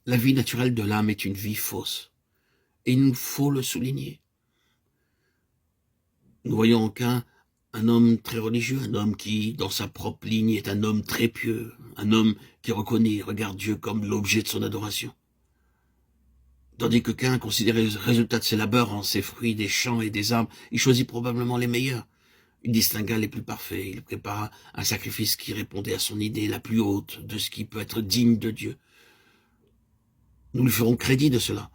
La vie naturelle de l'âme est une vie fausse. Et il nous faut le souligner. Nous voyons en Caïn un homme très religieux, un homme qui, dans sa propre ligne, est un homme très pieux, un homme qui reconnaît et regarde Dieu comme l'objet de son adoration. Tandis que Caïn considérait le résultat de ses labeurs en ses fruits des champs et des arbres, il choisit probablement les meilleurs. Il distingua les plus parfaits, il prépara un sacrifice qui répondait à son idée la plus haute de ce qui peut être digne de Dieu. Nous lui ferons crédit de cela.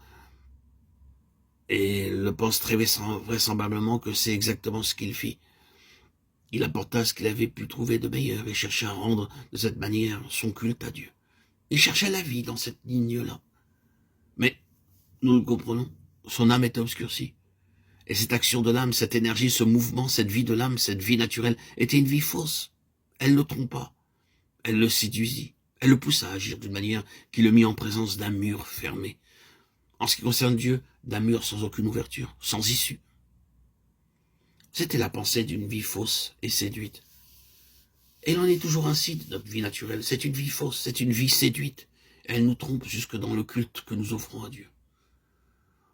Et le pense très vraisemblablement que c'est exactement ce qu'il fit. Il apporta ce qu'il avait pu trouver de meilleur et chercha à rendre de cette manière son culte à Dieu. Il cherchait la vie dans cette ligne-là. Mais, nous le comprenons, son âme était obscurcie. Et cette action de l'âme, cette énergie, ce mouvement, cette vie de l'âme, cette vie naturelle, était une vie fausse. Elle le trompa, elle le séduisit, elle le poussa à agir d'une manière qui le mit en présence d'un mur fermé. En ce qui concerne Dieu, d'un mur sans aucune ouverture, sans issue. C'était la pensée d'une vie fausse et séduite. Et il en est toujours ainsi de notre vie naturelle. C'est une vie fausse, c'est une vie séduite. Elle nous trompe jusque dans le culte que nous offrons à Dieu.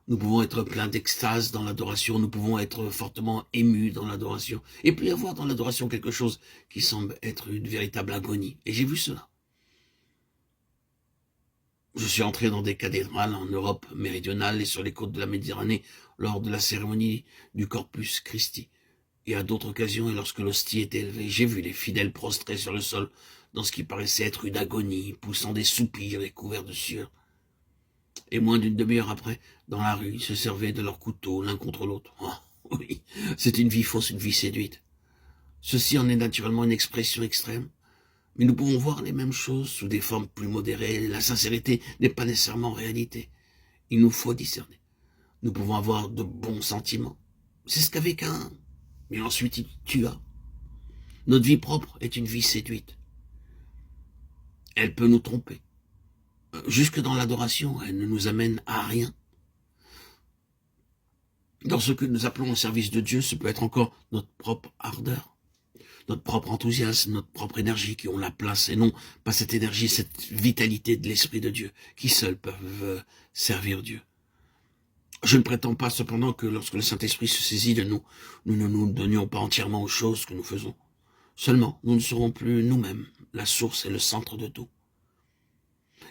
Nous pouvons être pleins d'extase dans l'adoration, nous pouvons être fortement émus dans l'adoration, et puis avoir dans l'adoration quelque chose qui semble être une véritable agonie. Et j'ai vu cela. Je suis entré dans des cathédrales en Europe méridionale et sur les côtes de la Méditerranée lors de la cérémonie du Corpus Christi. Et à d'autres occasions, et lorsque l'hostie était élevée, j'ai vu les fidèles prostrés sur le sol dans ce qui paraissait être une agonie, poussant des soupirs et couverts de sueur. Et moins d'une demi-heure après, dans la rue, ils se servaient de leurs couteaux l'un contre l'autre. Oh, oui, c'est une vie fausse, une vie séduite. Ceci en est naturellement une expression extrême. Mais nous pouvons voir les mêmes choses sous des formes plus modérées. La sincérité n'est pas nécessairement réalité. Il nous faut discerner. Nous pouvons avoir de bons sentiments. C'est ce qu'avait Caïn. Mais ensuite il tua. Notre vie propre est une vie séduite. Elle peut nous tromper. Jusque dans l'adoration, elle ne nous amène à rien. Dans ce que nous appelons le service de Dieu, ce peut être encore notre propre ardeur, notre propre enthousiasme, notre propre énergie qui ont la place, et non pas cette énergie, cette vitalité de l'Esprit de Dieu, qui seuls peuvent servir Dieu. Je ne prétends pas cependant que lorsque le Saint-Esprit se saisit de nous, nous ne nous donnions pas entièrement aux choses que nous faisons. Seulement, nous ne serons plus nous-mêmes la source et le centre de tout.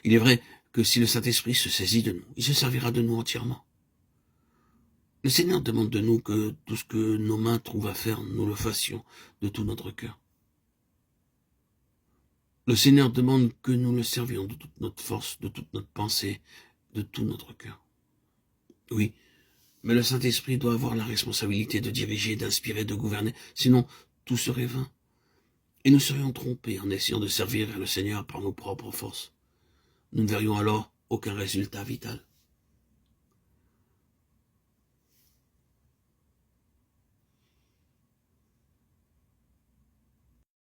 Il est vrai que si le Saint-Esprit se saisit de nous, il se servira de nous entièrement. Le Seigneur demande de nous que tout ce que nos mains trouvent à faire, nous le fassions de tout notre cœur. Le Seigneur demande que nous le servions de toute notre force, de toute notre pensée, de tout notre cœur. Oui, mais le Saint-Esprit doit avoir la responsabilité de diriger, d'inspirer, de gouverner, sinon tout serait vain. Et nous serions trompés en essayant de servir le Seigneur par nos propres forces. Nous ne verrions alors aucun résultat vital.